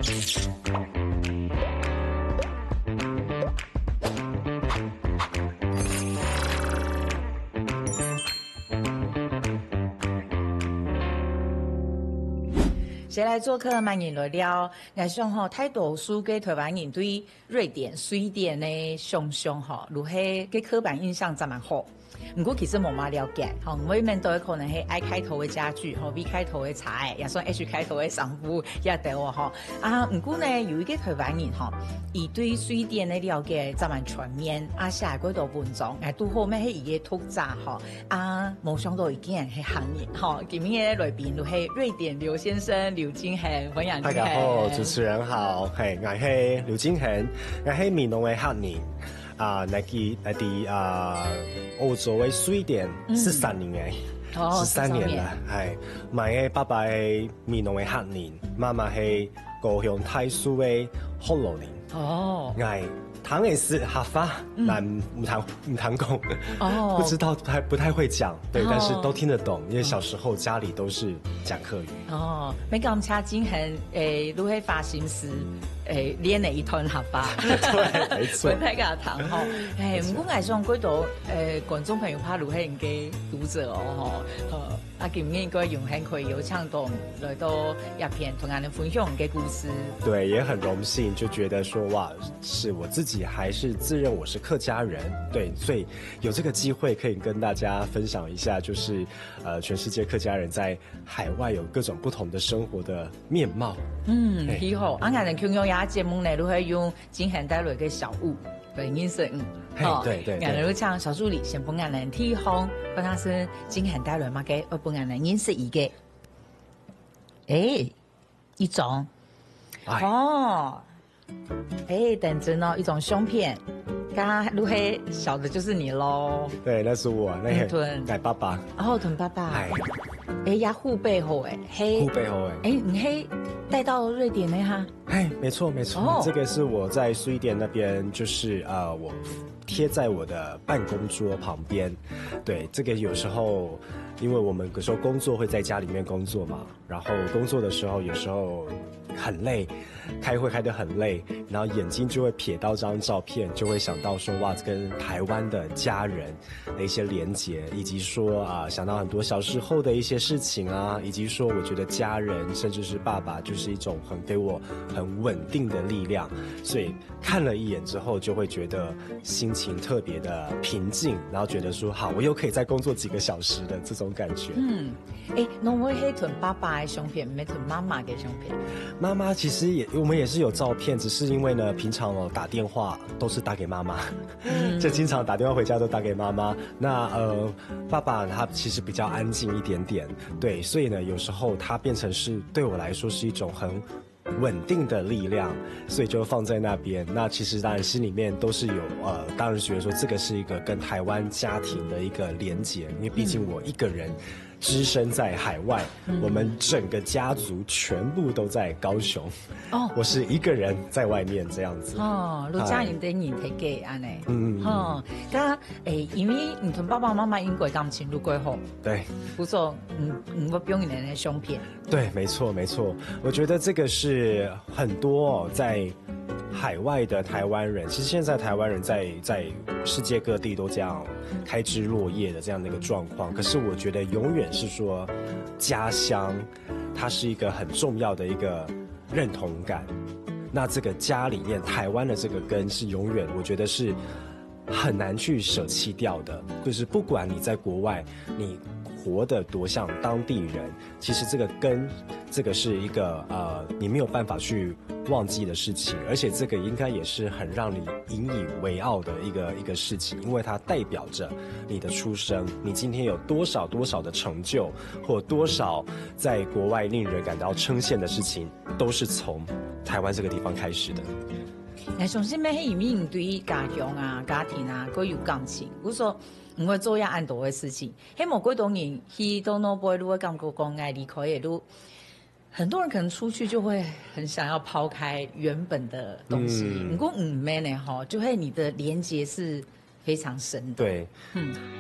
谁来做客慢言来了？我想吼，太多书给台湾人对瑞典、瑞典的想象吼，如迄个刻板印象真蛮好。不过其实冇嘛了解，吼，每面都有可能係 I 开头的家具，吼 V 开头的茶，也算 H 开头的商务也得哦，吼啊。不过呢，有一个台湾人吼，伊对瑞典的了解真蛮全面，啊，写嗰度文章，拄好咩係伊嘅拓展吼，啊，冇想到已經係行業，吼，今日嘅來賓就係瑞典劉先生劉金恒，歡迎你。大家好，主持人好，係我係劉金恒，我係闽南嘅客人。嚟澳洲嘅瑞典13年嘅，13年啦，係。我嘅爸爸係闽南嘅客人，媽媽係高雄太素嘅福佬人。哦，我唐也是哈法，但唔谈讲，不知道不太会讲，对，但是都听得懂，因为小时候家里都是讲客语。哦，没咁差金恒，如何发心思，练了一团哈法，对，没错。不太敢谈吼，不过我想嗰度，观众朋友怕如何人嘅读者哦，啊，今日应该永恒可以有唱动来到一片同人分享嘅故事。对，也很荣幸，就觉得说哇，是我自己还是自认我是客家人，对，所以有这个机会可以跟大家分享一下，就是全世界客家人在海外有各种不同的生活的面貌。嗯，很好。啊，我哋共用也节目呢，都会用金恒带来嘅小物来认识。对对对。我哋都唱小助理先帮我哋提供，跟他是金恒带来嘛嘅，我帮我哋认识一个。一种。哦。等真哦，一种胸片，刚刚如黑小的就是你咯。对，那是我，那个改爸爸。哦，屯爸爸。呀，护背后护背后你黑带到瑞典的哈？没错没错，这个是我在瑞典那边，就是我贴在我的办公桌旁边。对，这个有时候因为我们有时候工作会在家里面工作嘛，然后工作的时候有时候很累，开会开得很累，然后眼睛就会瞥到这张照片，就会想到说哇，跟台湾的家人的一些连结，以及说想到很多小时候的一些事情啊，以及说我觉得家人甚至是爸爸就是一种给我很稳定的力量，所以看了一眼之后就会觉得心情特别的平静，然后觉得说好，我又可以再工作几个小时的这种感觉。侬会黑屯爸爸的相片，没屯妈妈的相片？妈妈其实我们也是有照片，只是因为呢，平常打电话都是打给妈妈，就经常打电话回家都打给妈妈。那爸爸他其实比较安静一点点，对，所以呢，有时候他变成是对我来说是一种很稳定的力量，所以就放在那边。那其实当然心里面都是有当然觉得说这个是一个跟台湾家庭的一个连结，因为毕竟我一个人只身在海外，我们整个家族全部都在高雄。我是一个人在外面这样子。陆家人的人睇嘅安尼。因为你同爸爸妈妈因过感情如果好，对，不错，我不用你的相片。对，没错没错，我觉得这个是很多在海外的台湾人，其实现在台湾人在世界各地都这样开枝落叶的这样的一个状况。可是我觉得永远是说家乡，它是一个很重要的一个认同感。那这个家里面台湾的这个根是永远，我觉得是很难去舍弃掉的。就是不管你在国外，你活得多像当地人，其实这个根，这个是一个你没有办法去忘记的事情，而且这个应该也是很让你引以为傲的一个事情，因为它代表着你的出生，你今天有多少的成就，或多少在国外令人感到称羡的事情，都是从台湾这个地方开始的。相信咩？因为你对家乡啊、家庭啊，都有感情。我说，唔会做一安多的事情。希望几多年去到那边，如果感觉讲爱离开的路，很多人可能出去就会很想要抛开原本的东西。不过唔咩呢？哈，就会你的连结是非常深的。对，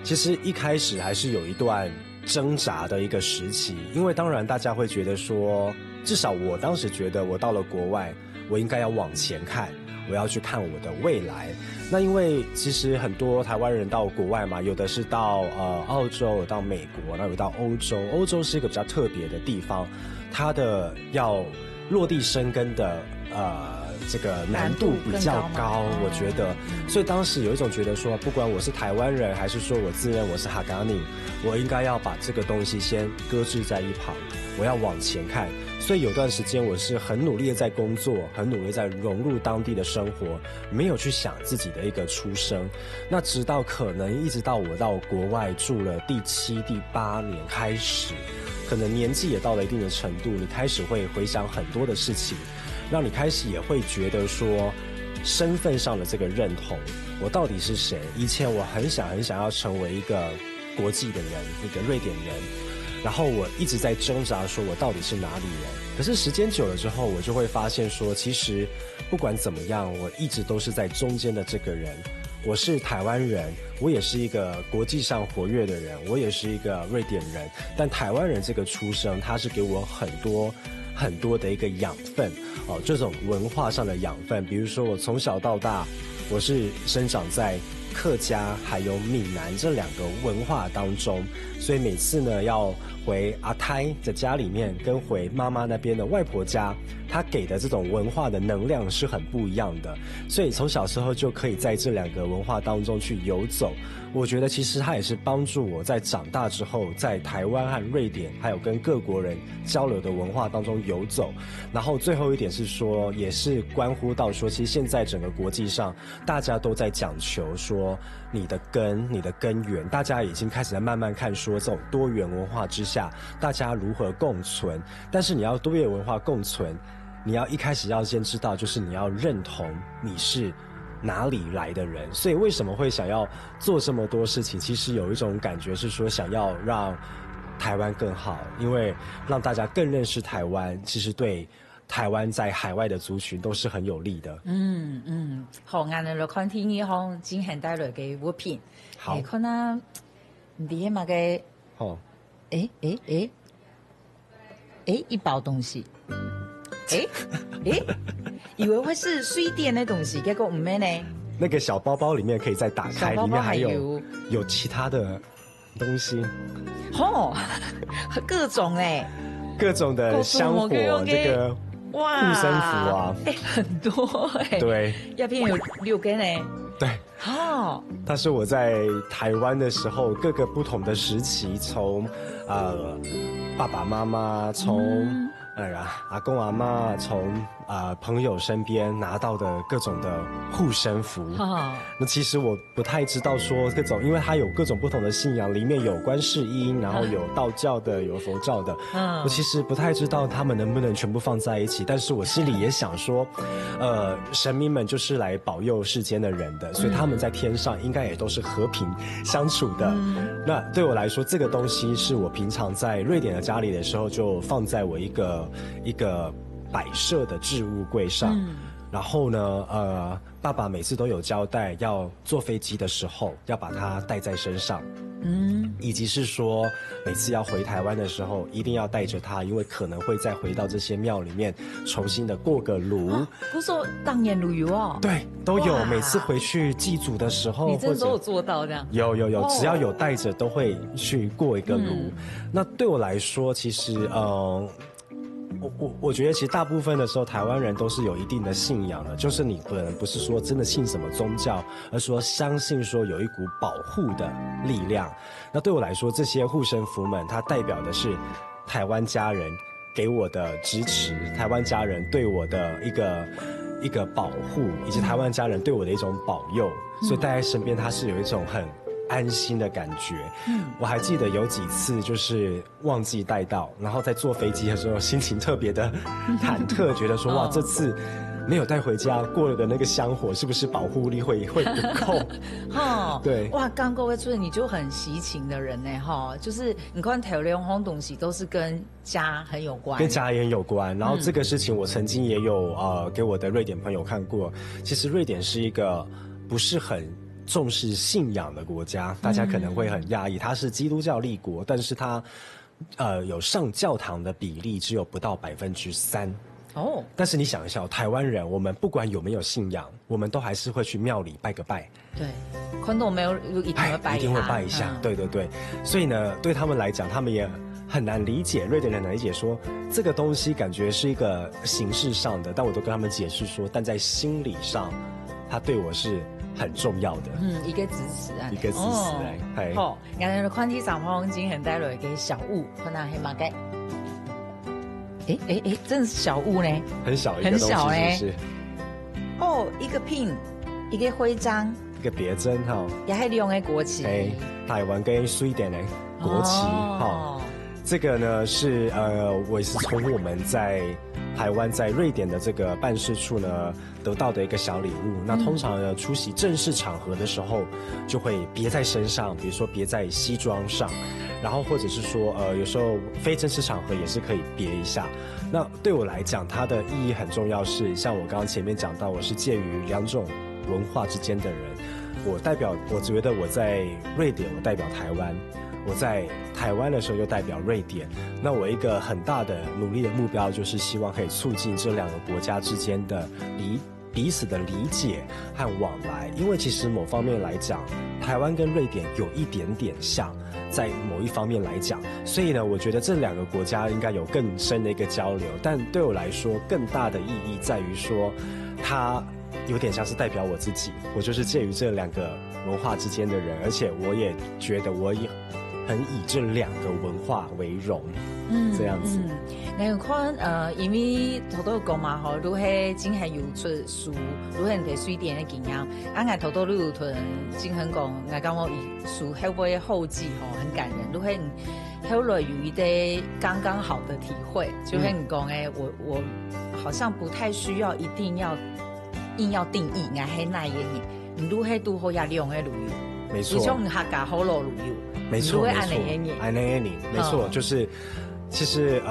其实一开始还是有一段挣扎的一个时期，因为当然大家会觉得说，至少我当时觉得我到了国外，我应该要往前看，我要去看我的未来。那因为其实很多台湾人到国外嘛，有的是到澳洲，有到美国，然后有到欧洲。欧洲是一个比较特别的地方，它的要落地生根的这个难度比较高，我觉得。所以当时有一种觉得说，不管我是台湾人，还是说我自认我是哈嘎尼，我应该要把这个东西先搁置在一旁，我要往前看。所以有段时间我是很努力的在工作，很努力在融入当地的生活，没有去想自己的一个出生。那直到可能一直到我到国外住了第7、第8年开始，可能年纪也到了一定的程度，你开始会回想很多的事情，让你开始也会觉得说，身份上的这个认同，我到底是谁？以前我很想要成为一个国际的人，一个瑞典人，然后我一直在挣扎，说我到底是哪里人？可是时间久了之后，我就会发现说，其实不管怎么样，我一直都是在中间的这个人。我是台湾人，我也是一个国际上活跃的人，我也是一个瑞典人。但台湾人这个出生，他是给我很多的一个养分哦，这种文化上的养分。比如说我从小到大，我是生长在客家还有闽南这2个文化当中，所以每次呢要回阿胎的家里面，跟回妈妈那边的外婆家，他给的这种文化的能量是很不一样的。所以从小时候就可以在这2个文化当中去游走。我觉得其实它也是帮助我在长大之后，在台湾和瑞典还有跟各国人交流的文化当中游走。然后最后一点是说，也是关乎到说，其实现在整个国际上大家都在讲求说你的根源，大家已经开始在慢慢看说这种多元文化之下大家如何共存。但是你要多元文化共存，你要一开始要先知道，就是你要认同你是哪里来的人。所以为什么会想要做这么多事情，其实有一种感觉是说，想要让台湾更好，因为让大家更认识台湾，其实对台湾在海外的族群都是很有利的。好，我哋嚟看天呢項今現帶來嘅物品，好，可能你嘛嘅，一包東西，以為會是水電的東西，結果唔係呢。那個小包包裡面可以再打開，小包包裡面有其他的東西，各種哎，各種的香火，這個護身符啊，很多哎，對，一片有6根哎，對，它是我在台灣的時候各個不同的時期，從爸爸媽媽，從阿公阿嬷，從朋友身邊拿到的各種的護身符。那其實我不太知道說各種，因為它有各種不同的信仰，裡面有觀世音，然後有道教的，有佛教的。我其實不太知道他們能不能全部放在一起，但是我心裡也想說，神明們就是來保佑世間的人的，所以他們在天上應該也都是和平相處的。那對我來說，這個東西是我平常在瑞典的家裡的時候就放在我一個擺設的置物櫃上。然後呢，爸爸每次都有交代，要坐飛機的時候要把它帶在身上，以及是說每次要回台灣的時候一定要帶着它，因為可能會再回到這些廟裡面重新的過個爐。不是說當年旅遊哦？對，都有。每次回去祭祖的時候，你真的都有做到這樣？有，只要有帶着都會去過一個爐。那對我來說，其實我覺得其實大部分的時候台灣人都是有一定的信仰的，就是你可能不是說真的信什麼宗教，而說相信說有一股保護的力量。那對我來說，這些護身符們它代表的是台灣家人給我的支持，台灣家人對我的一個保護，以及台灣家人對我的一種保佑，所以帶在身邊它是有一種很安心的感覺。我還記得有幾次就是忘記帶到，然後在坐飛機的時候心情特別的忐忑，覺得說哇，這次沒有帶回家，過了的那個香火是不是保護力會不夠？對，哇，剛過會出現你就很喜情的人呢，就是你看台灣好多東西都是跟家很有關，跟家也有關。然後這個事情我曾經也有給我的瑞典朋友看過，其實瑞典是一個不是很重视信仰的国家，大家可能会很讶异，它是基督教立国，但是它有上教堂的比例只有不到3%。哦，但是你想一下，台湾人我们不管有没有信仰，我们都还是会去庙里拜个拜。对，看到没有一定会拜，一定会拜一下。对对对，所以呢，对他们来讲，他们也很难理解，瑞典人很难理解说这个东西感觉是一个形式上的，但我都跟他们解释说，但在心理上，它对我是很重要的。一个支持啊，一个支持哎。好，我哋看起上方今很带来嘅小物，可能系乜嘅？真的是小物呢，很小一个东西，是不是？哦，一个 pin， 一个徽章，一个别针哈，也系利用嘅国旗，台湾跟瑞典的国旗哈。这个呢是我也是从我们在台湾在瑞典的这个办事处呢得到的一个小礼物。那通常呢出席正式场合的时候就会别在身上，比如说别在西装上，然后或者是说有时候非正式场合也是可以别一下。那对我来讲，它的意义很重要，是像我刚刚前面讲到，我是介于两种文化之间的人。我觉得我在瑞典，我代表台湾。我在台湾的时候又代表瑞典，那我一个很大的努力的目标就是希望可以促进这两个国家之间的彼此的理解和往来，因为其实某方面来讲，台湾跟瑞典有一点点像，在某一方面来讲，所以呢，我觉得这两个国家应该有更深的一个交流，但对我来说，更大的意义在于说，它有点像是代表我自己，我就是介于这两个文化之间的人，而且我也觉得我也很以这两个文化为荣，这样子。我看因为头都讲嘛吼，如係真係有出書，如係睇水電嘅經驗，我頭都有同真係講，我感覺書後尾後記吼很感人，如係後來有一啲剛剛好的體會，就係你講誒，我好像不太需要一定要硬要定義，我係那嘢嘢，你如係都好也利用嘅旅遊，沒錯，而且我們客家好多旅遊。没错，没错，就是其实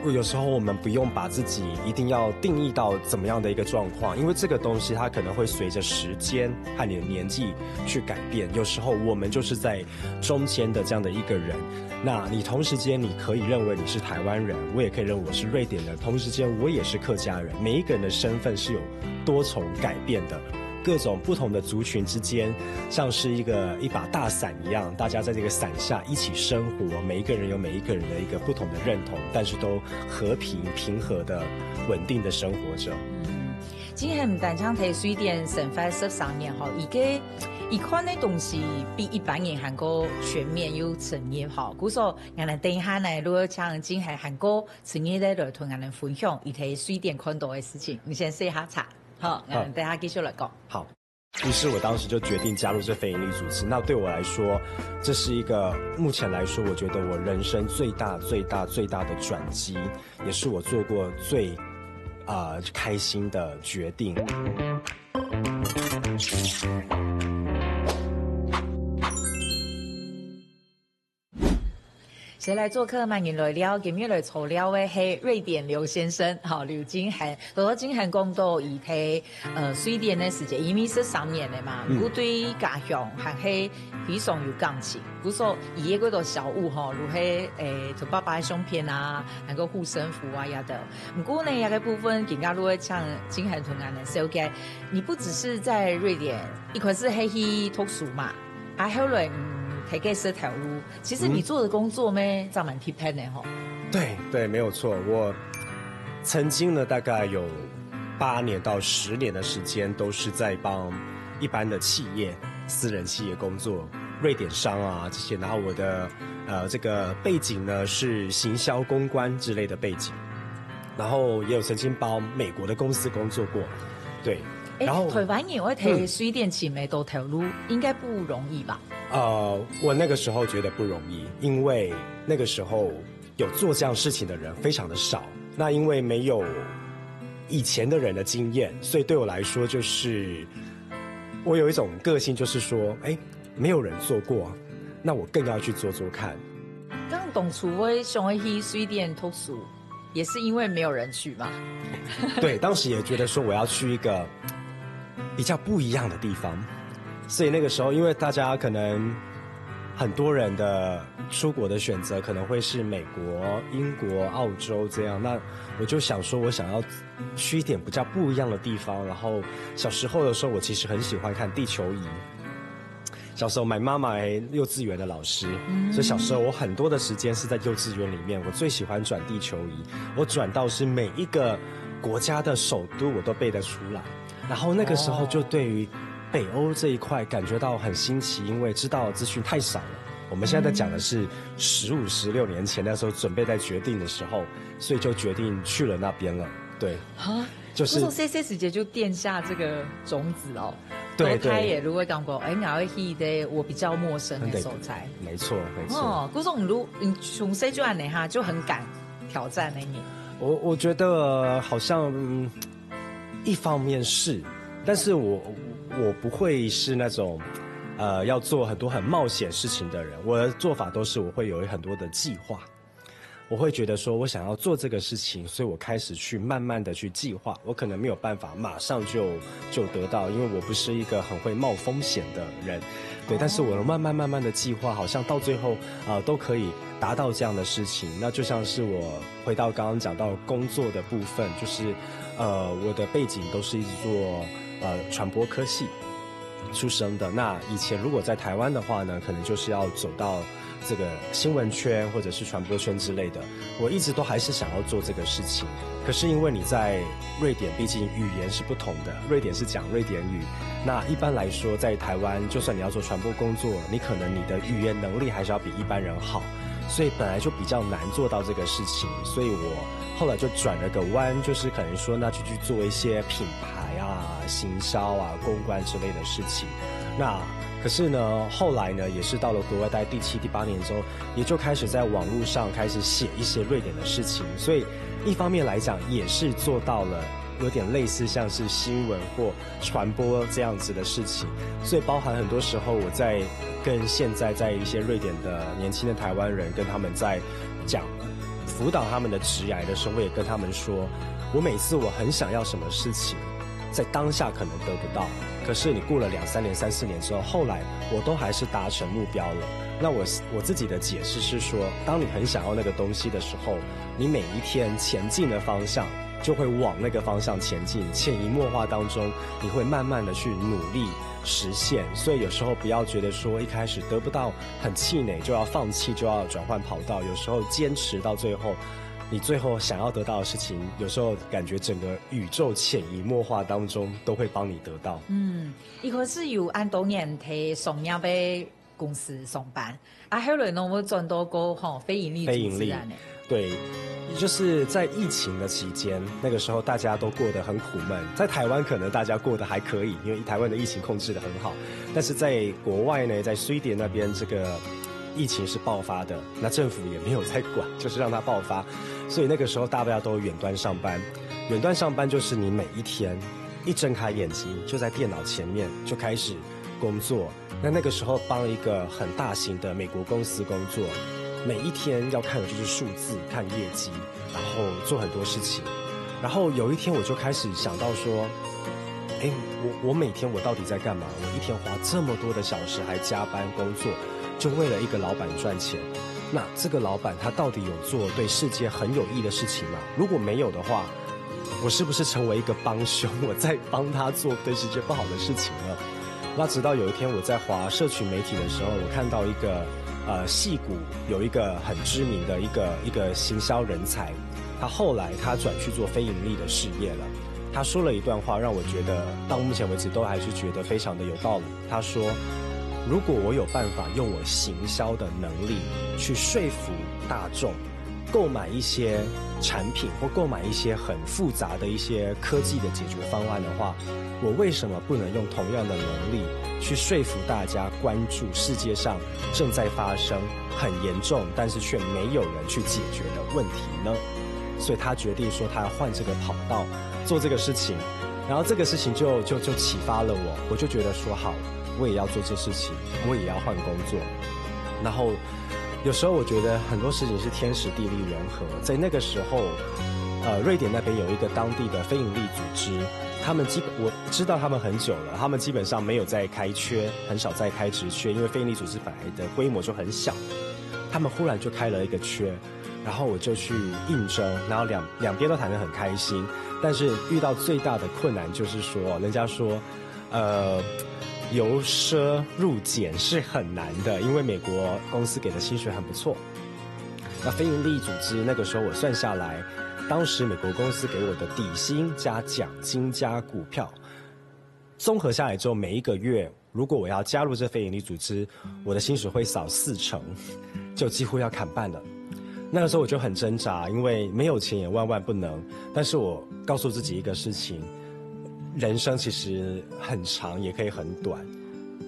有时候我们不用把自己一定要定义到怎么样的一个状况，因为这个东西它可能会随着时间和你的年纪去改变。有时候我们就是在中间的这样的一个人，那你同时间你可以认为你是台湾人，我也可以认为我是瑞典人，同时间我也是客家人，每一个人的身份是有多重改变的。各种不同的族群之间，像是一把大伞一样，大家在这个伞下一起生活，每一个人有每一个人的一个不同的认同，但是都和平平和的稳定的生活着。今天唔單止睇水電成發13年吼，而看的東西比一般人韓國全面有專業吼。故說我哋等下呢，如果像今係韓國專業的來同我哋分享，而睇水電看到的事情，你先試下查。好，等下繼續來講。好，於是我當時就決定加入這非營利組織。那對我來說，這是一個目前來說，我覺得我人生最大的轉機，也是我做過最開心的決定。谁来做客？慢言来了，今日来草料的是瑞典刘先生，好刘金涵。到金涵讲到伊睇水电的时间，因为是3年的嘛，我对家乡还是非常有感情。比如说伊嗰度小物吼，如係同爸爸的相片啊，那个护身符啊，也的。不过呢，那个部分更加如果像金涵同安的小嘅，你不只是在瑞典，一開始係去讀書嘛，後來睇嘅這條路，其實你做的工作咩，就蠻貼片的吼。對，沒有錯。我曾經呢，大概有8年到10年的時間，都是在幫一般的企業、私人企業工作，瑞典商啊這些。然後我的這個背景呢，是行銷公關之類的背景，然後也有曾經幫美國的公司工作過，對。然後台灣人我睇水電前面多條路，應該不容易吧？我那個時候覺得不容易，因為那個時候有做這樣事情的人非常的少。那因為沒有以前的人的經驗，所以對我來說就是我有一種個性，就是說，沒有人做過，那我更要去做做看。剛當初我想要去水電讀書，也是因為沒有人去嘛。對，當時也覺得說我要去一個比較不一樣的地方。所以那个时候，因为大家可能很多人的出国的选择可能会是美国、英国、澳洲这样，那我就想说，我想要去一点比较不一样的地方。然后小时候的时候，我其实很喜欢看地球仪。小时候买妈妈幼稚园的老师，所以小时候我很多的时间是在幼稚园里面。我最喜欢转地球仪，我转到是每一个国家的首都我都背得出来。然后那个时候就对于北欧这一块感觉到很新奇，因为知道的资讯太少了。我们现在在讲的是15、16年前，那时候准备在决定的时候，所以就决定去了那边了。对，就是说 CC 时节就奠下这个种子哦。对对，他也如果讲过，我会去的我比较陌生的所在。没错没错。哦，古总从 C 就按呢哈，就很敢挑战那你。我觉得好像一方面是，但是我不会是那种要做很多很冒险事情的人。我的做法都是我会有很多的计划。我会觉得说我想要做这个事情，所以我开始去慢慢的去计划。我可能没有办法马上就得到，因为我不是一个很会冒风险的人，对。但是我慢慢的计划，好像到最后都可以达到这样的事情。那就像是我回到刚刚讲到工作的部分，就是我的背景都是一直做传播科系出生的。那以前如果在台湾的话呢，可能就是要走到这个新闻圈或者是传播圈之类的，我一直都还是想要做这个事情。可是因为你在瑞典，毕竟语言是不同的，瑞典是讲瑞典语，那一般来说在台湾，就算你要做传播工作，你可能你的语言能力还是要比一般人好，所以本来就比较难做到这个事情。所以我后来就转了个弯，就是可能说那就去做一些品牌啊、行销啊、公关之类的事情。那可是呢，后来呢，也是到了国外，大概第7、第8年之后，也就开始在网络上开始写一些瑞典的事情。所以一方面来讲，也是做到了有点类似像是新闻或传播这样子的事情。所以包含很多时候我在跟现在在一些瑞典的年轻的台湾人，跟他们在讲辅导他们的职涯的时候，我也跟他们说，我每次我很想要什么事情，在当下可能得不到，可是你过了2、3年、3、4年之后，后来我都还是达成目标了。那我自己的解释是说，当你很想要那个东西的时候，你每一天前进的方向就会往那个方向前进，潜移默化当中，你会慢慢的去努力实现。所以有时候不要觉得说一开始得不到很气馁就要放弃，就要转换跑道。有时候坚持到最后，你最后想要得到的事情，有时候感觉整个宇宙潜移默化当中都会帮你得到。一开始有按多年在上面被公司上班，后来呢，我转到过非营利组织呢。对，就是在疫情的期间，那个时候大家都过得很苦闷。在台湾可能大家过得还可以，因为台湾的疫情控制得很好。但是在国外呢，在瑞典那边，这个疫情是爆发的，那政府也没有在管，就是让它爆发。所以那个时候大家都远端上班。远端上班就是你每一天一睁开眼睛就在电脑前面就开始工作。那个时候帮一个很大型的美国公司工作，每一天要看的就是数字、看业绩，然后做很多事情。然后有一天我就开始想到说，我每天我到底在干嘛？我一天花这么多的小时还加班工作，就为了一个老板赚钱。那这个老板他到底有做对世界很有益的事情吗？如果没有的话，我是不是成为一个帮凶？我在帮他做对世界不好的事情了？那直到有一天我在滑社群媒体的时候，我看到一个矽谷有一个很知名的一个行销人才，他后来他转去做非盈利的事业了。他说了一段话，让我觉得到目前为止都还是觉得非常的有道理。他说，如果我有办法用我行销的能力去说服大众购买一些产品或购买一些很复杂的一些科技的解决方案的话，我为什么不能用同样的能力去说服大家关注世界上正在发生很严重但是却没有人去解决的问题呢？所以他决定说他要换这个跑道做这个事情。然后这个事情就启发了我就觉得说好，我也要做这事情，我也要换工作。然后有时候我觉得很多事情是天时地利人和。在那个时候瑞典那边有一个当地的非营利组织，我知道他们很久了，他们基本上没有在开缺，很少在开职缺，因为非营利组织本来的规模就很小，他们忽然就开了一个缺，然后我就去应征，然后两边都谈得很开心，但是遇到最大的困难就是说，人家说，由奢入俭是很难的，因为美国公司给的薪水很不错。那非营利组织那个时候我算下来，当时美国公司给我的底薪加奖金加股票，综合下来之后，每一个月如果我要加入这非营利组织，我的薪水会少40%，就几乎要砍半了。那个时候我就很挣扎，因为没有钱也万万不能。但是我告诉自己一个事情，人生其实很长，也可以很短，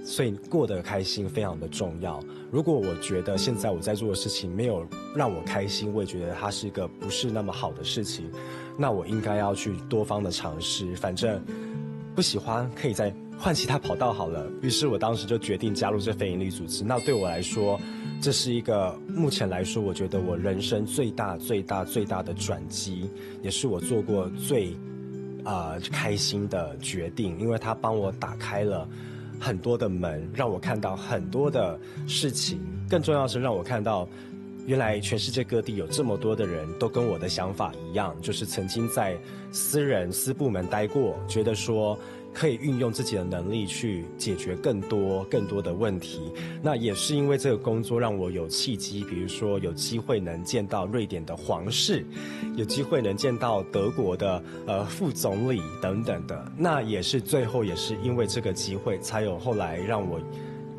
所以过得开心非常的重要。如果我觉得现在我在做的事情没有让我开心，我也觉得它是一个不是那么好的事情，那我应该要去多方的尝试，反正不喜欢可以再换其他跑道好了。于是我当时就决定加入这非营利组织。那对我来说，这是一个目前来说我觉得我人生最大的转机，也是我做过最开心的决定，因为它帮我打开了很多的门，让我看到很多的事情，更重要的是让我看到原来全世界各地有这么多的人都跟我的想法一样，就是曾经在私部门待过，觉得说可以运用自己的能力去解决更多的问题。那也是因为这个工作让我有契机，比如说有机会能见到瑞典的皇室，有机会能见到德国的副总理等等的。那也是最后也是因为这个机会，才有后来让我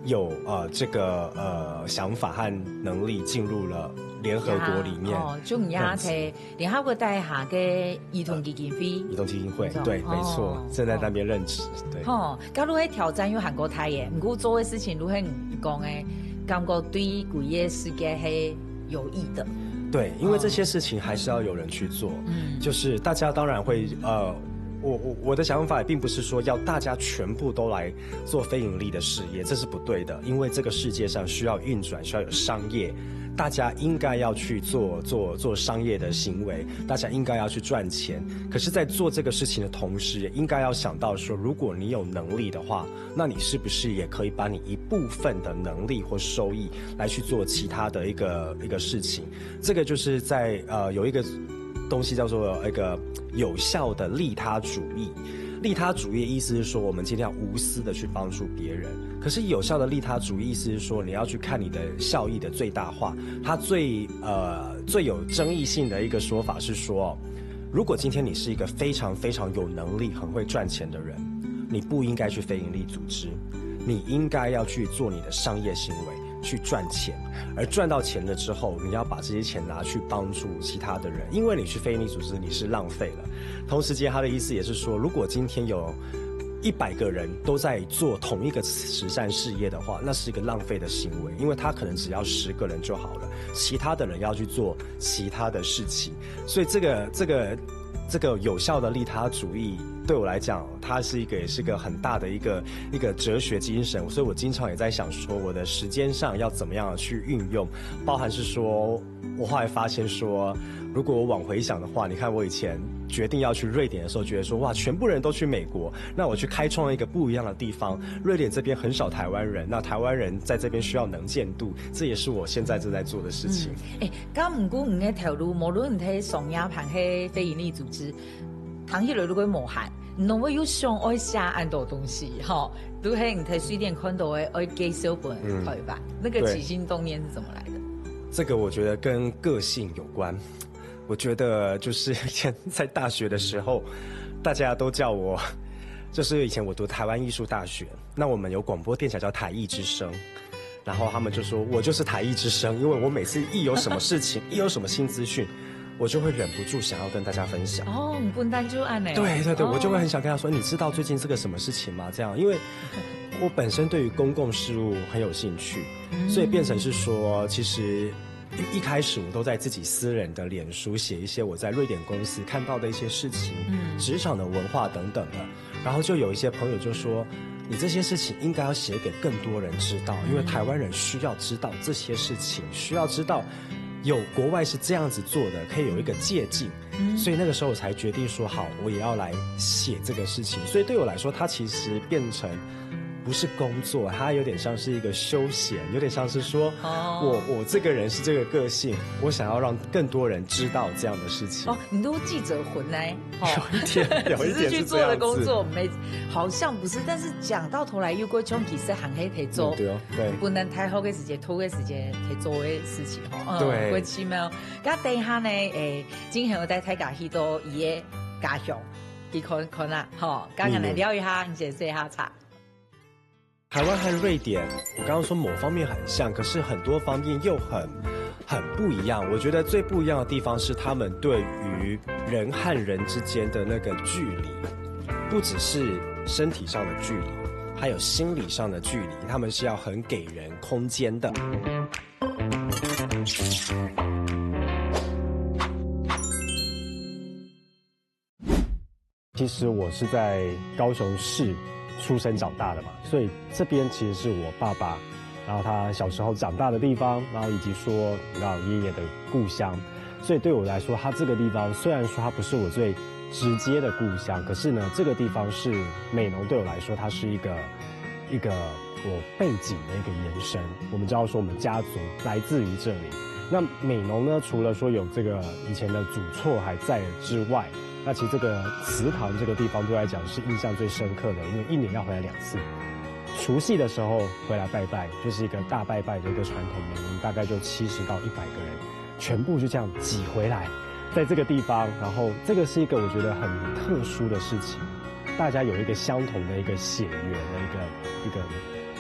有这个想法和能力进入了联合国里面。就唔呀，係聯合國底下嘅兒童基金會。兒童基金會，對，沒錯，正在那邊任職。對。假如喺挑戰有韓國台嘅，唔過做嘅事情，如係唔講嘅，感覺對整個世界係有益的。對，因為這些事情還是要有人去做。就是大家當然會我的想法並不是說要大家全部都來做非盈利的事業，這是不對的，因為這個世界上需要運轉，需要有商業，大家應該要去做商業的行為，大家應該要去賺錢。可是在做這個事情的同時，也應該要想到說，如果你有能力的話，那你是不是也可以把你一部分的能力或收益來去做其他的一個事情。這個就是在有一個東西叫做一個有效的利他主義。利他主義意思是說，我們盡量無私的去幫助別人。可是有效的利他主義意思是說，你要去看你的效益的最大化。它最有爭議性的一個說法是說，如果今天你是一個非常非常有能力、很會賺錢的人，你不應該去非營利組織，你應該要去做你的商業行為，去賺錢，而賺到錢了之後，你要把這些錢拿去幫助其他的人，因為你去非營利組織，你是浪費了。同時間，他的意思也是說，如果今天有100個人都在做同一個慈善事業的話，那是一個浪費的行為，因為他可能只要10個人就好了，其他的人要去做其他的事情。所以這個有效的利他主義對我來講，它是也是一個很大的一個哲學精神。所以我經常也在想說，我的時間上要怎麼樣去運用，包含是說我後來發現說，如果我往回想的話，你看我以前決定要去瑞典的時候，覺得說哇，全部人都去美國，那我去開創一個不一樣的地方。瑞典這邊很少台灣人，那台灣人在這邊需要能見度，這也是我現在正在做的事情。咁唔過唔嘅條路，無論你睇商業盤係非營利組織，談起來如果無限，侬會有想愛寫很多東西，哈，都係你睇水電看到嘅愛介紹本對吧？那個起心動念是怎麼來的？這個我覺得跟個性有關。我覺得就是以前在大學的時候，大家都叫我，就是以前我讀台灣藝術大學，那我們有廣播電台叫台藝之聲，然後他們就說我就是台藝之聲，因為我每次一有什麼事情，一有什麼新資訊，我就會忍不住想要跟大家分享。哦，不單就按呢？對對對，我就會很想跟他說，你知道最近這個什麼事情嗎？這樣，因為我本身對於公共事務很有興趣，所以變成是說，其實一開始我都在自己私人的臉書寫一些我在瑞典公司看到的一些事情，職場的文化等等的，然後就有一些朋友就說，你這些事情應該要寫給更多人知道，因為台灣人需要知道這些事情，需要知道有国外是这样子做的，可以有一个借鉴，所以那个时候我才决定说好，我也要来写这个事情。所以对我来说，它其实变成不是工作，它有点像是一个休闲，有点像是说，我这个人是这个个性，我想要让更多人知道这样的事情。哦，你都记者魂呢？有一点，有一点只是去做的工作，好像不是，但是讲到头来，又过从其实行黑可以做，对哦，对，不能太好的时间，拖的时间可以做的事情哈。对，过奇妙。咁等一下呢，今天我带大家去到伊的家乡，去看啦，好，刚刚来聊一下，你先说一下茶。台湾和瑞典，我刚刚说某方面很像，可是很多方面又很不一样。我觉得最不一样的地方是他们对于人和人之间的那个距离，不只是身体上的距离，还有心理上的距离，他们是要很给人空间的。其实我是在高雄市出生长大的嘛，所以这边其实是我爸爸，然后他小时候长大的地方，然后以及说爷爷的故乡，所以对我来说，他这个地方虽然说它不是我最直接的故乡，可是呢，这个地方是美浓对我来说，它是一个我背景的一个延伸。我们知道说我们家族来自于这里，那美浓呢，除了说有这个以前的祖厝还在之外，那其实这个祠堂这个地方对我来讲是印象最深刻的，因为一年要回来2次。除夕的时候回来拜拜，就是一个大拜拜的一个传统，每年大概就70到100个人，全部就这样挤回来，在这个地方，然后这个是一个我觉得很特殊的事情，大家有一个相同的一个血缘的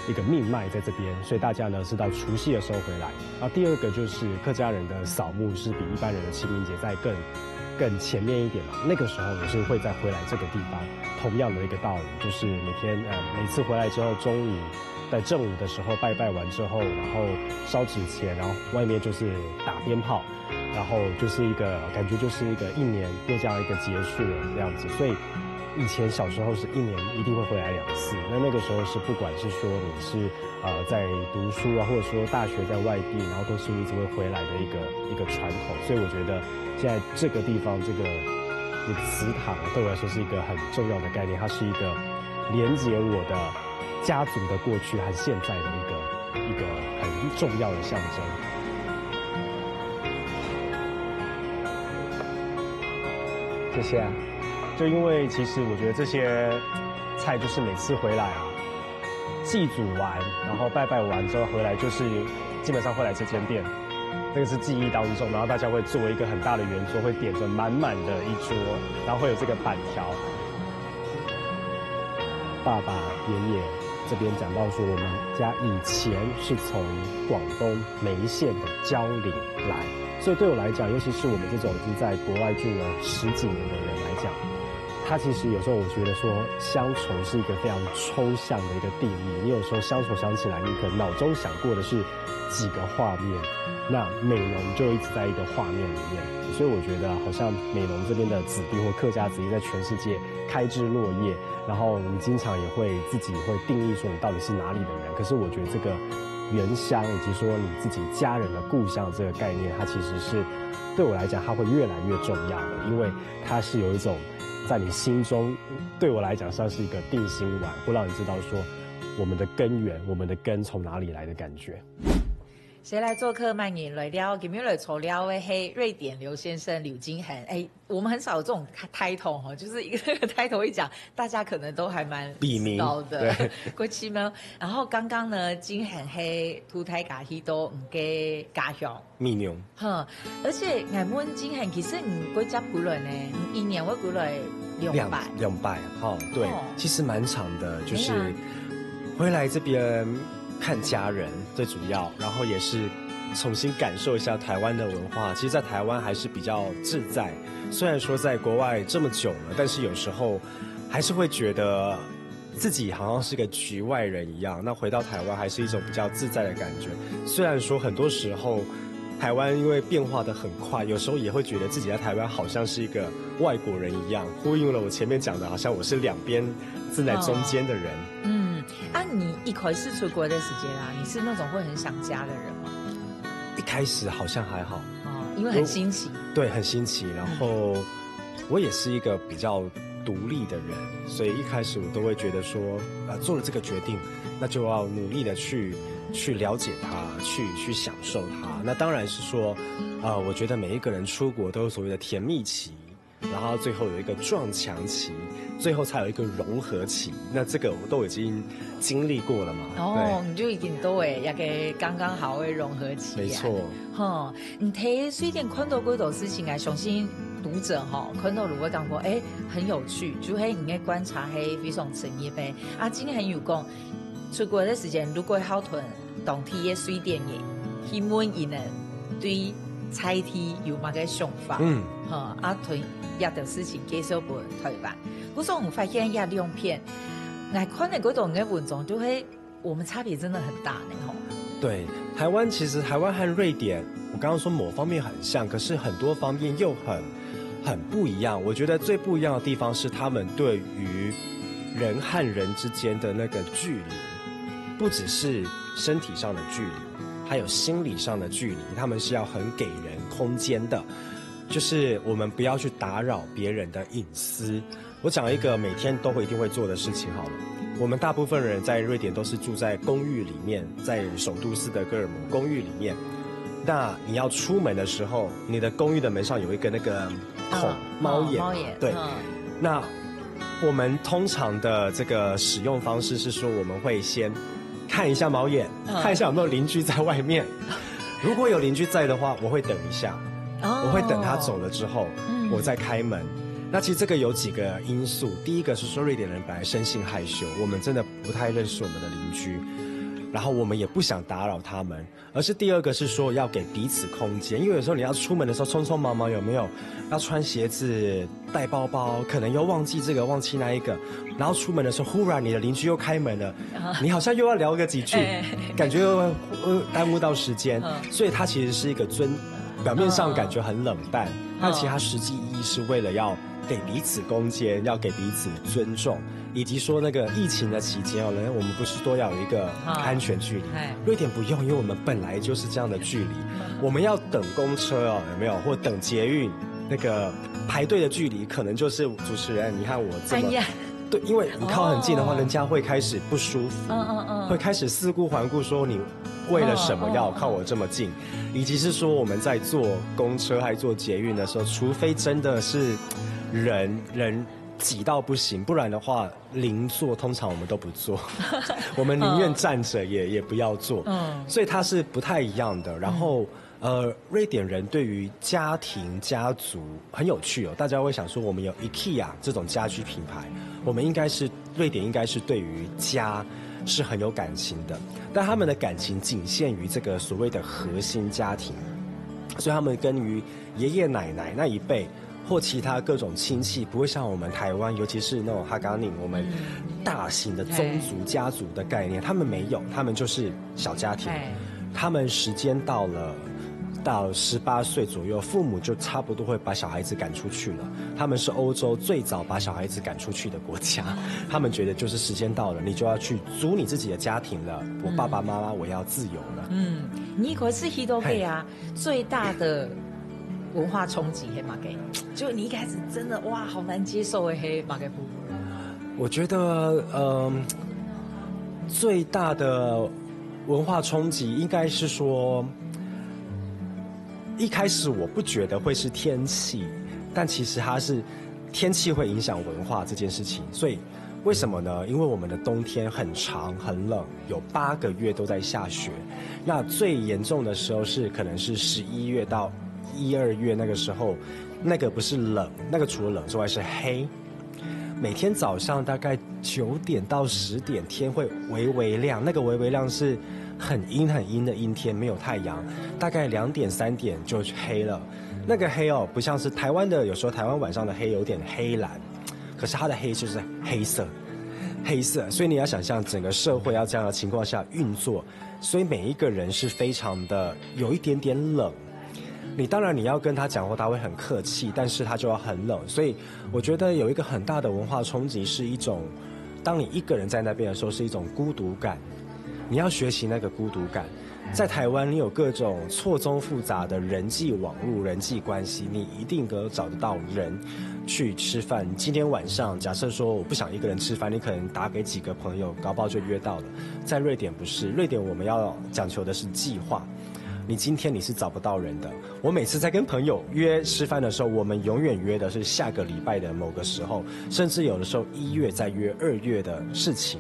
一个命脉在这边，所以大家呢是到除夕的时候回来。然后第二个就是客家人的扫墓是比一般人的清明节在更前面一点嘛，那个时候也是会再回来这个地方，同样的一个道理，就是每次回来之后，中午在正午的时候拜拜完之后，然后烧纸钱，然后外面就是打鞭炮，然后就是一个感觉就是一个一年又这样一个结束了这样子，所以以前小时候是一年一定会回来2次，那个时候是不管是说你是在读书啊，或者说大学在外地，然后都是一直会回来的一个传统，所以我觉得现在这个地方这个祠堂对我来说是一个很重要的概念，它是一个连接我的家族的过去和现在的一个很重要的象征。谢谢啊。就因为其实我觉得这些菜就是每次回来祭祖完，然后拜拜完之后回来，就是基本上会来这间店，这个是记忆当中，然后大家会做一个很大的圆桌，会点着满满的一桌，然后会有这个板条。爸爸、爷爷这边讲到说，我们家以前是从广东梅县的蕉岭来，所以对我来讲，尤其是我们这种已经在国外住了10几年的人来讲，它其实有时候我觉得说乡愁是一个非常抽象的一个定义，你有时候乡愁想起来，你可能脑中想过的是几个画面，那美浓就一直在一个画面里面，所以我觉得好像美浓这边的子弟或客家子弟在全世界开枝落叶，然后你经常也会自己会定义说你到底是哪里的人，可是我觉得这个原乡以及说你自己家人的故乡这个概念，它其实是对我来讲它会越来越重要的，因为它是有一种在你心中，对我来讲像是一个定心丸，会让你知道说我们的根源，我们的根从哪里来的感觉。谁来做客慢饮来聊？今天来抽聊的是瑞典刘先生刘金恒。我们很少有这种title哈，就是一个title一讲，大家可能都还蛮知道的。过去吗？然后刚刚呢，金恒是土台家去都唔嘅家乡。密牛。而且我问金恒，其实你过家几耐呢？一年会几耐？200。对，其实蛮长的，就是回来这边看家人最主要，然后也是重新感受一下台湾的文化。其实，在台湾还是比较自在，虽然说在国外这么久了，但是有时候还是会觉得自己好像是个局外人一样。那回到台湾还是一种比较自在的感觉。虽然说很多时候台湾因为变化的很快，有时候也会觉得自己在台湾好像是一个外国人一样，呼应了我前面讲的，好像我是两边站在中间的人。你一开始出国的时间啊，你是那种会很想家的人吗？一开始好像还好，因为很新奇。对，很新奇。然后我也是一个比较独立的人，所以一开始我都会觉得说，做了这个决定，那就要努力的去了解它，去享受它。那当然是说，我觉得每一个人出国都有所谓的甜蜜期，然后最后有一个撞墙期，最后才有一个融合期。那这个我都已经经历过了嘛？哦，你就已经都会一个刚刚好的融合期。没错。你睇水电看到嗰道事情啊，相信读者看到如果讲过，很有趣，就係你嘅觀察係非常專業嘅。啊，今天有講出國嘅時間，如果考屯當地嘅水電嘅，希望伊能對菜地有乜嘅想法。啊，屯一條事情介紹俾台灣。嗰時候我發現一兩片，我看嘅嗰種嘅文章，就係我們差別真的很大呢。對，台灣其實台灣和瑞典，我剛剛說某方面很像，可是很多方面又很不一樣。我覺得最不一樣的地方是他們對於人和人之間的那個距離，不只是身體上的距離，還有心理上的距離，他們是要很給人空間的，就是我們不要去打擾別人的隱私。我講一個每天都一定會做的事情好了。我們大部分人在瑞典都是住在公寓裡面，在首都斯德哥爾摩公寓裡面。那你要出門的時候，你的公寓的門上有一個那個孔，貓眼，對。那我們通常的這個使用方式是說，我們會先看一下貓眼，看一下有沒有鄰居在外面。如果有鄰居在的話，我會等一下，我會等他走了之後，我再開門。那其實這個有幾個因素，第一個是說瑞典人本來生性害羞，我們真的不太認識我們的鄰居，然後我們也不想打擾他們，而是第二個是說要給彼此空間，因為有時候你要出門的時候匆匆忙忙，有沒有要穿鞋子帶包包，可能又忘記這個忘記那一個，然後出門的時候忽然你的鄰居又開門了，你好像又要聊個幾句，感覺又會耽誤到時間，所以它其實是一個表面上感覺很冷淡，但其實它實際意義是為了要給彼此空間，要給彼此尊重，以及說那個疫情的期間我們不是都要有一個安全距離？瑞典不用，因為我們本來就是這樣的距離。我們要等公車有沒有？或等捷運那個排隊的距離，可能就是主持人，你看我這麼對，因為你靠很近的話，人家會開始不舒服，會開始四顧環顧，說你為了什麼要靠我這麼近？以及是說我們在坐公車還坐捷運的時候，除非真的是人擠到不行，不然的話鄰座通常我們都不坐，我們寧願站着也不要坐，所以它是不太一樣的。然後瑞典人對於家庭家族很有趣哦，大家會想說我們有 IKEA 這種家居品牌，我們瑞典應該是對於家是很有感情的，但他們的感情僅限於這個所謂的核心家庭，所以他們跟於爺爺奶奶那一輩或其他各種親戚，不會像我們台灣，尤其是那種哈嘎寧，我們大型的宗族家族的概念，他們沒有，他們就是小家庭。他們時間到18歲左右，父母就差不多會把小孩子趕出去了。他們是歐洲最早把小孩子趕出去的國家，他們覺得就是時間到了，你就要去組你自己的家庭了。我爸爸媽媽我要自由了。你可是希多貝啊，最大的文化衝擊係嘛嘅？就你一開始真的哇，好難接受嘅係嘛嘅部分？我覺得最大的文化衝擊應該是說，一開始我不覺得會是天氣，但其實它是天氣會影響文化這件事情。所以為什麼呢？因為我們的冬天很長很冷，有8個月都在下雪。那最嚴重的時候是可能是11月到1、2月那個時候，那個不是冷，那個除了冷之外是黑。每天早上大概9點到10點天會微微亮，那個微微亮是很陰很陰的陰天，沒有太陽，大概2點3點就黑了。那個黑哦，不像是台灣的，有時候台灣晚上的黑有點黑藍，可是它的黑就是黑色，所以你要想象整個社會要這樣的情況下運作，所以每一個人是非常的有一點點冷。你當然你要跟他講話，他會很客氣，但是他就要很冷。所以我覺得有一個很大的文化衝擊，是一種當你一個人在那邊的時候，是一種孤獨感。你要學習那個孤獨感。在台湾，你有各种错综复杂的人际网络、人际关系，你一定能找得到人去吃饭。今天晚上，假设说我不想一个人吃饭，你可能打给几个朋友，搞不好就约到了。在瑞典不是，瑞典我们要讲求的是计划。你今天你是找不到人的。我每次在跟朋友约吃饭的时候，我们永远约的是下个礼拜的某个时候，甚至有的时候1月再约2月的事情，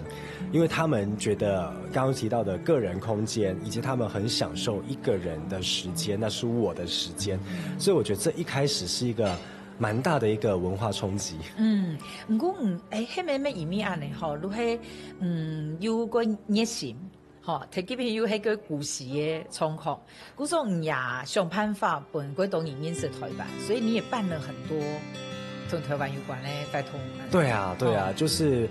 因为他们觉得刚刚提到的个人空间，以及他们很享受一个人的时间，那是我的时间，所以我觉得这一开始是一个蛮大的一个文化冲击。不过迄咩咩意味安尼吼，如迄有个热心。吼，提起朋友迄个故事的状况，故说也想办法本过多人认识台湾，所以你也办了很多跟台湾有关的活动。对啊，对啊，就是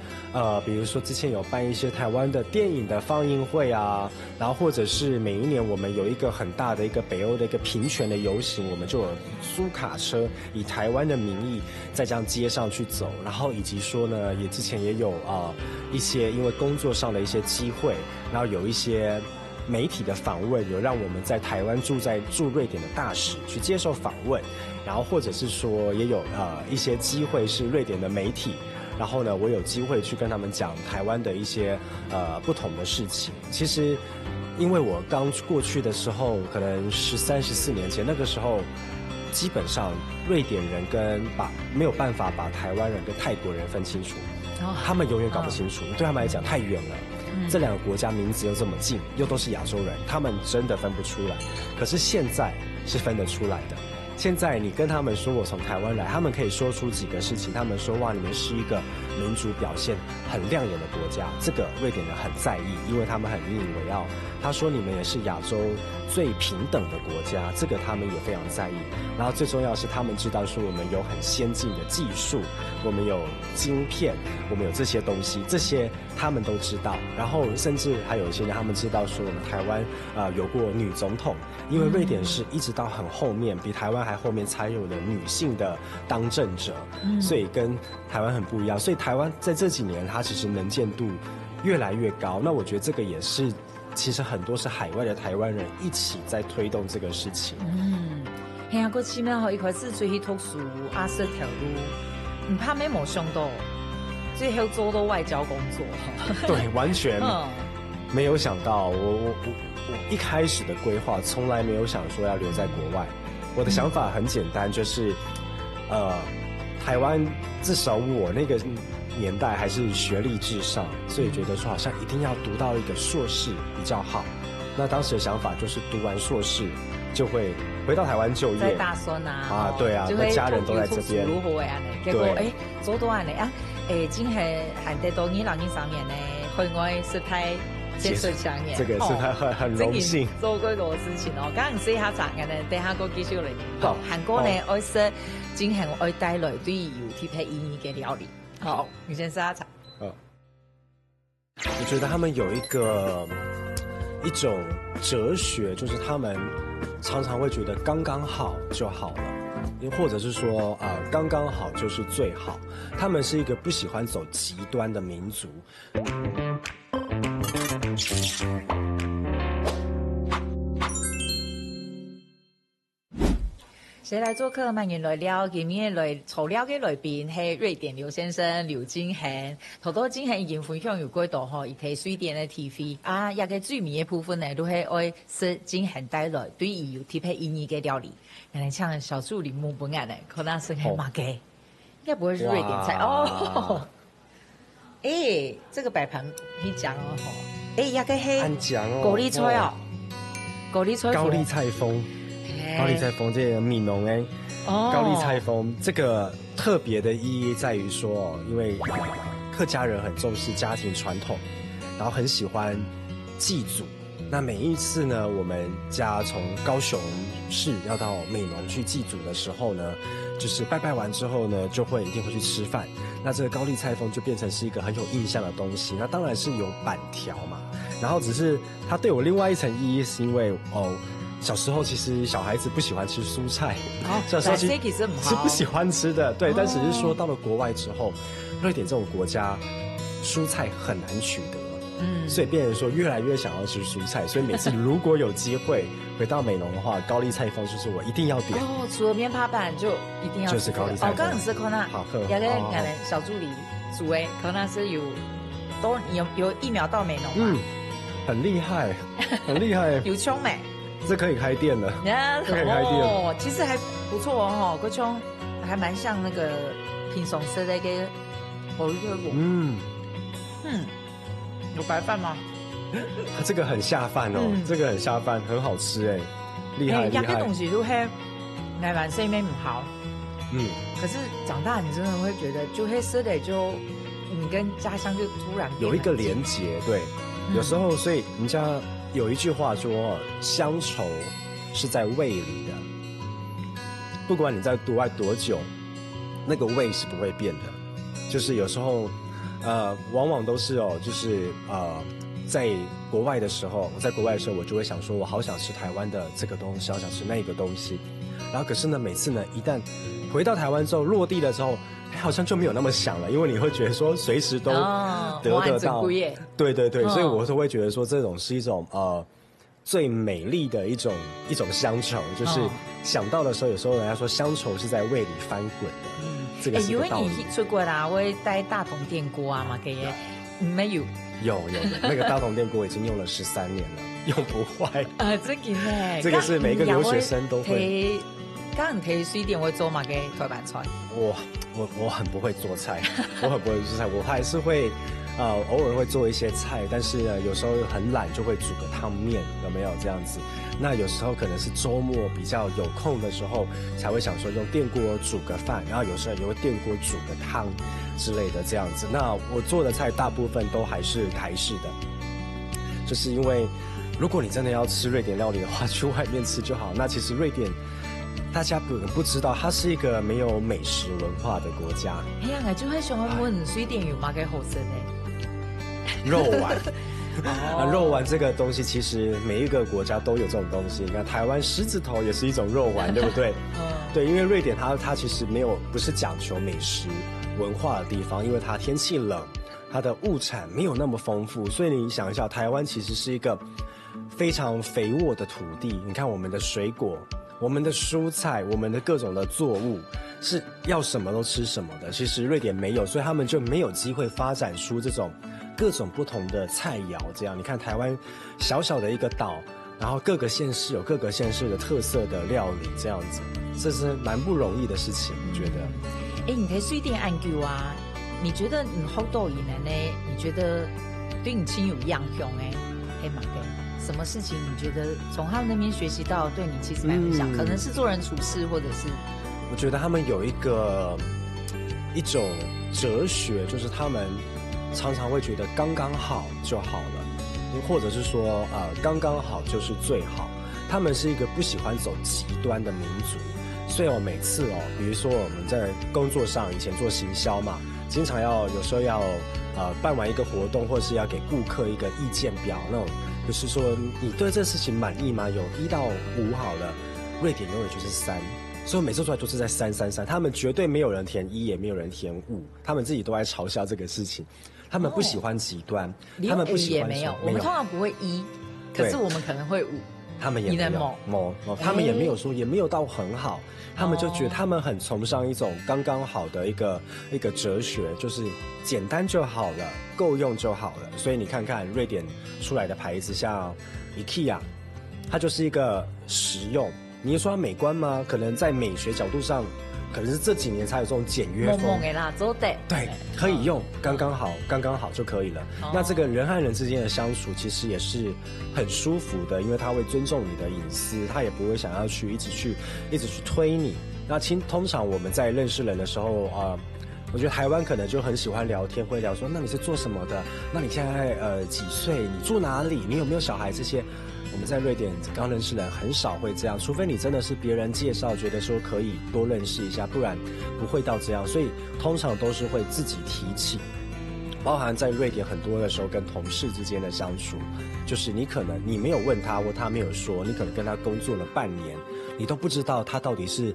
比如说之前有办一些台湾的电影的放映会啊，然后或者是每一年我们有一个很大的一个北欧的一个平权的游行，我们就有租卡车以台湾的名义在这样街上去走，然后以及说呢，之前也有一些因为工作上的一些机会，然后有一些媒体的访问，有让我们在台湾驻瑞典的大使去接受访问，然后或者是说也有一些机会是瑞典的媒体，然后呢我有机会去跟他们讲台湾的一些不同的事情。其实因为我刚过去的时候，可能13、14年前，那个时候基本上瑞典人没有办法把台湾人跟泰国人分清楚，他们永远搞不清楚，对他们来讲太远了。这两个国家名字又这么近，又都是亚洲人，他们真的分不出来。可是现在是分得出来的。现在你跟他们说我从台湾来，他们可以说出几个事情，他们说哇，你们是一个民主表现很亮眼的国家，这个瑞典人很在意，因为他们很引以为傲。他说你们也是亚洲最平等的国家，这个他们也非常在意。然后最重要的是他们知道说我们有很先进的技术，我们有晶片，我们有这些东西，这些他们都知道。然后甚至还有一些人他们知道说我们台湾有过女总统，因为瑞典是一直到很后面，比台湾还后面才有的女性的当政者，所以跟台湾很不一样。所以台湾在这几年它其实能见度越来越高。那我觉得这个也是其实很多是海外的台湾人一起在推动这个事情。系啊，个起码吼一开始做去读书阿瑟条路，唔怕咩冇想到，最后做到外交工作。对，完全没有想到，我一开始的规划从来没有想说要留在国外。我的想法很简单，就是台湾至少我那个年代还是学历至上，所以觉得说好像一定要读到一个硕士比较好。那当时的想法就是读完硕士就会回到台湾就业，在大孙啊，对啊，那家人都在这边。结果做到安尼啊，真系还得到2003年呢，海外实体建设强年，这个是他很荣幸做过多事情哦。刚刚试下查嘅呢，等下个继续嚟讲。韩国呢，爱是真系爱带来对有特别意义嘅料理。好，你先试下查。我觉得他们有一种哲学，就是他们常常会觉得刚刚好就好了，又或者是说刚刚好就是最好。他们是一个不喜欢走极端的民族。谁来做客？慢言来了，今日来草料嘅来宾係瑞典劉先生劉金恆。頭多金恆已經分享有幾多嗬，伊睇瑞典嘅 TV 啊，一個最美嘅部分呢，都係愛食金恆帶來對伊有特別意義嘅料理。原來像小樹林木本案呢，可能是係馬嘅，應該不會是瑞典菜哦。這個擺盤你講哦嗬，一個係高麗菜哦，高麗菜風。高麗菜風這個閩農誒，高麗菜風這個特別的意義在於說，因為客家人很重視家庭傳統，然後很喜歡祭祖。那每一次呢，我們家從高雄市要到美濃去祭祖的時候呢，就是拜完之後呢，一定會去吃飯。那這個高麗菜風就變成是一個很有印象的東西。那當然是有板條嘛，然後只是它對我另外一層意義，是因為小時候其實小孩子不喜歡吃蔬菜，小時候其實是不喜歡吃的，對。但只是說到了國外之後，瑞典這種國家蔬菜很難取得，所以变成说越来越想要吃蔬菜，所以每次如果有机会回到美浓的话，高丽菜饭就是我一定要点。哦，除了面趴板就一定要就是高丽菜饭。哦，刚刚是可能好喝，也跟小助理煮诶，可能是有1秒到美浓嘛，很厉害，很厉害，有冲没？这可以开店了，可以开店哦，其实还不错哦，个冲还蛮像那个平常吃的个火锅。有白饭吗？这个很下饭哦，这个很下饭，很好吃哎，厉害厉害。这东西都黑，来玩是因为不好。可是长大你真的会觉得，就黑吃的就你跟家乡就突然有一个连结，对。有时候，所以人家有一句话说，乡愁是在胃里的，不管你在国外多久，那个胃是不会变的。就是有时候，往往都是就是在国外的时候，我就会想说，我好想吃台湾的这个东西，好想吃那个东西。然后可是呢，每次呢，一旦回到台湾之后，落地了之后，好像就没有那么想了，因为你会觉得说随时都得到，对，所以我都会觉得说这种是一种最美丽的一种乡愁，就是想到的时候，有时候人家说乡愁是在胃里翻滚的，这个是一个道理。因为你出国啦，我带大同电锅啊嘛，给没有？有那个大同电锅已经用了13年了，用不坏。真的呢，这个是每一个留学生都会。刚提水电会做嘛给台湾菜？我很不会做菜，我很不会做菜，我还是会偶尔会做一些菜，但是有时候很懒，就会煮个汤面，有没有这样子？那有时候可能是周末比较有空的时候，才会想说用电锅煮个饭，然后有时候也会电锅煮个汤之类的这样子。那我做的菜大部分都还是台式的，就是因为如果你真的要吃瑞典料理的话，去外面吃就好。那其实瑞典大家不知道，它是一个没有美食文化的国家。哎呀，我就很想问，水电有嘛给好吃呢？肉丸。肉丸这个东西，其实每一个国家都有这种东西。你看台湾狮子头也是一种肉丸，对不对？对，因为瑞典它其实不是讲求美食文化的地方，因为它天气冷，它的物产没有那么丰富，所以你想一下，台湾其实是一个非常肥沃的土地。你看我们的水果，我们的蔬菜，我们的各种的作物，是要什么都吃什么的。其实瑞典没有，所以他们就没有机会发展出这种各种不同的菜肴。这样，你看台湾小小的一个岛，然后各个县市有各个县市的特色的料理，这样子，这是蛮不容易的事情，我觉得。你睇水电研究啊，你觉得你好多以来呢？你觉得对你亲有影响黑马给什么事情？你觉得从他们那边学习到，对你其实蛮有影响？可能是做人处事，或者是我觉得他们有一种哲学，就是他们常常会觉得刚刚好就好了，或者是说刚刚好就是最好。他们是一个不喜欢走极端的民族，所以每次比如说我们在工作上以前做行销嘛，经常有时候要办完一个活动，或是要给顾客一个意见表那种，就是说你对这事情满意吗？有1到5好了，瑞典永远就是3。所以每次出来都是在3，他们绝对没有人填1，也没有人填5，他们自己都在嘲笑这个事情。他们不喜欢极端，他们不喜欢也没有，我们通常不会1，可是我们可能会5。他们也没有他们也没有说，也没有到很好，他们就觉得他们很崇尚一种刚刚好的一个哲学，就是简单就好了，够用就好了。所以你看看瑞典出来的牌子，像 IKEA， 它就是一个实用。你说它美观吗？可能在美学角度上，可能是这几年才有这种简约风。对，可以用，刚刚好就可以了。那这个人和人之间的相处，其实也是很舒服的，因为他会尊重你的隐私，他也不会想要一直去推你。那通常我们在认识人的时候我觉得台湾可能就很喜欢聊天，会聊说，那你是做什么的？那你现在几岁？你住哪里？你有没有小孩？这些。我们在瑞典刚认识人很少会这样，除非你真的是别人介绍，觉得说可以多认识一下，不然不会到这样。所以通常都是会自己提起，包含在瑞典很多的时候跟同事之间的相处，就是你可能你没有问他，或他没有说，你可能跟他工作了半年，你都不知道他到底是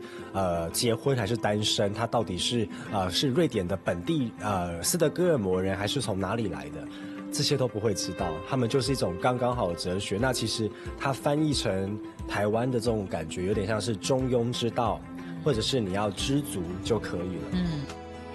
结婚还是单身，他到底是瑞典的本地斯德哥尔摩人还是从哪里来的。这些都不会知道，他们就是一种刚刚好的哲学。那其实它翻译成台湾的这种感觉，有点像是中庸之道，或者是你要知足就可以了。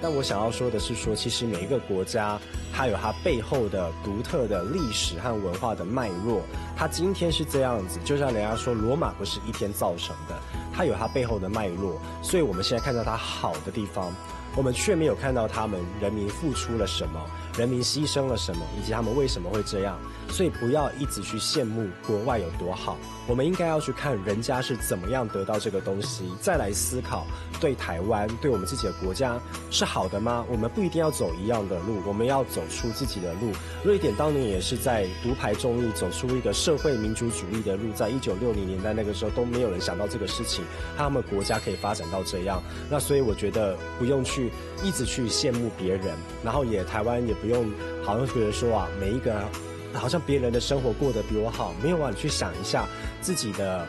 但我想要说的是说，其实每一个国家它有它背后的独特的历史和文化的脉络。它今天是这样子，就像人家说罗马不是一天造成的，它有它背后的脉络。所以我们现在看到它好的地方，我们却没有看到他们人民付出了什么，人民牺牲了什么，以及他们为什么会这样。所以不要一直去羡慕国外有多好，我们应该要去看人家是怎么样得到这个东西，再来思考对台湾对我们自己的国家是好的吗？我们不一定要走一样的路，我们要走出自己的路。瑞典当年也是在独排众议走出一个社会民主主义的路，在1960年代那个时候都没有人想到这个事情，他们国家可以发展到这样。那所以我觉得不用去一直去羡慕别人，然后台湾也不用好像觉得说啊，每一个好像别人的生活过得比我好，没有啊，你去想一下自己的。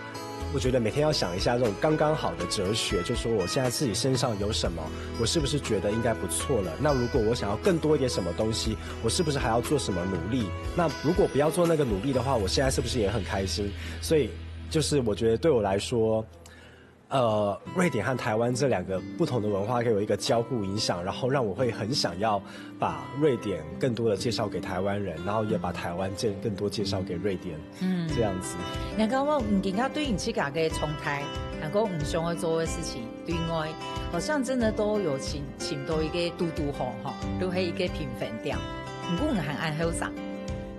我觉得每天要想一下这种刚刚好的哲学，就说我现在自己身上有什么，我是不是觉得应该不错了？那如果我想要更多一点什么东西，我是不是还要做什么努力？那如果不要做那个努力的话，我现在是不是也很开心？所以就是我觉得对我来说，瑞典和台湾这两个不同的文化给我一个交互影响，然后让我会很想要把瑞典更多的介绍给台湾人，然后也把台湾更多介绍给瑞典，这样子。人讲我唔见他对你去家嘅重台，能够唔想去做嘅事情，对外好像真的都有请到一个嘟嘟好哈，都系一个平凡掉，唔过唔系按好上。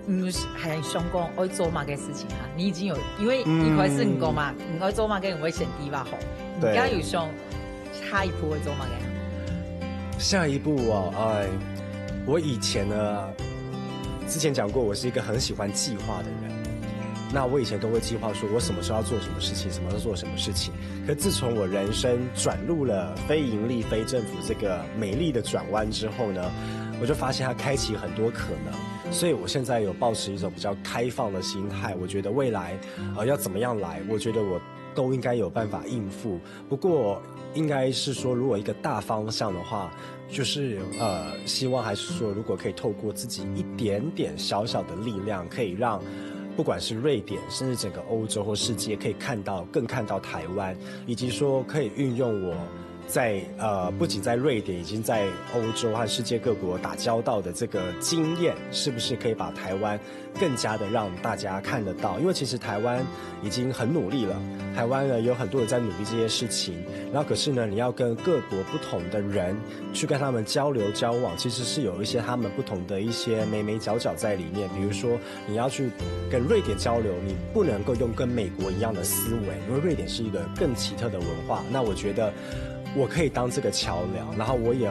係想講愛做乜嘅事情哈，你已經有，因為一開始唔講嘛，唔愛做乜嘅，唔會選第一把好。而家有想下一步會做乜嘅？下一步我以前呢，之前講過，我是一個很喜歡計劃的人。那我以前都會計劃說，我什麼時候要做什麼事情，什麼時候做什麼事情。可自從我人生轉入了非盈利、非政府這個美麗的轉彎之後呢，我就發現它開啟很多可能。所以我現在有抱持一種比較開放的心態，我覺得未來要怎麼樣來，我覺得我都應該有辦法應付。不過應該是說，如果一個大方向的話，就是希望還是說，如果可以透過自己一點點小小的力量，可以讓不管是瑞典，甚至整個歐洲或世界，可以更看到台灣，以及說可以運用我在不僅在瑞典，已經在歐洲和世界各國打交道的這個經驗，是不是可以把台灣更加的讓大家看得到？因為其實台灣已經很努力了，台灣呢有很多人在努力這些事情，然後可是呢，你要跟各國不同的人去跟他們交流交往，其實是有一些他們不同的一些眉眉角角在裡面。比如說你要去跟瑞典交流，你不能夠用跟美國一樣的思維，因為瑞典是一個更奇特的文化。那我覺得我可以當這個橋樑，然後我也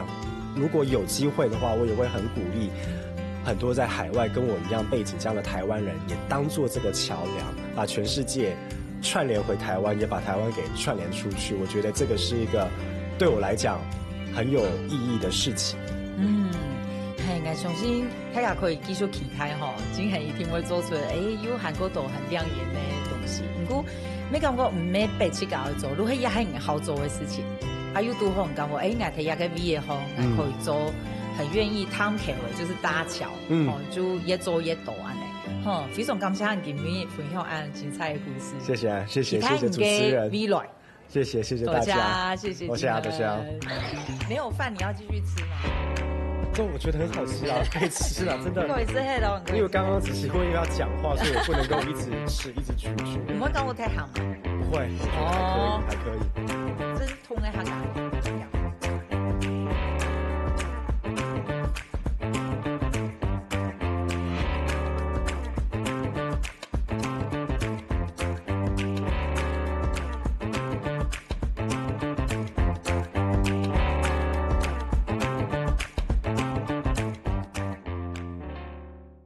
如果有機會的話，我也會很鼓勵很多在海外跟我一樣背景這樣的台灣人，也當做這個橋樑，把全世界串聯回台灣，也把台灣給串聯出去。我覺得這個是一個對我來講很有意義的事情。係，我相信大家可以繼續期待吼，真係一定會做出有韓國度很亮眼的東西。不過咩感覺唔咩白痴搞去做，如果也係好做的事情。還有都好感覺，我睇一個 V 也好，可以做，很願意趟橋的，就是搭橋，就越做越多安尼，非常感謝你今日分享安精彩的故事。謝謝主持人，謝謝大家，謝謝，多謝。沒有飯你要繼續吃嗎？這我覺得很好吃啊，可以吃啊，真的。可以吃黑的，因為剛剛只是因為要講話，所以我不能夠一直吃，一直咀嚼。唔會講我太鹹嗎？不會，我覺得還可以。這是通的，它講。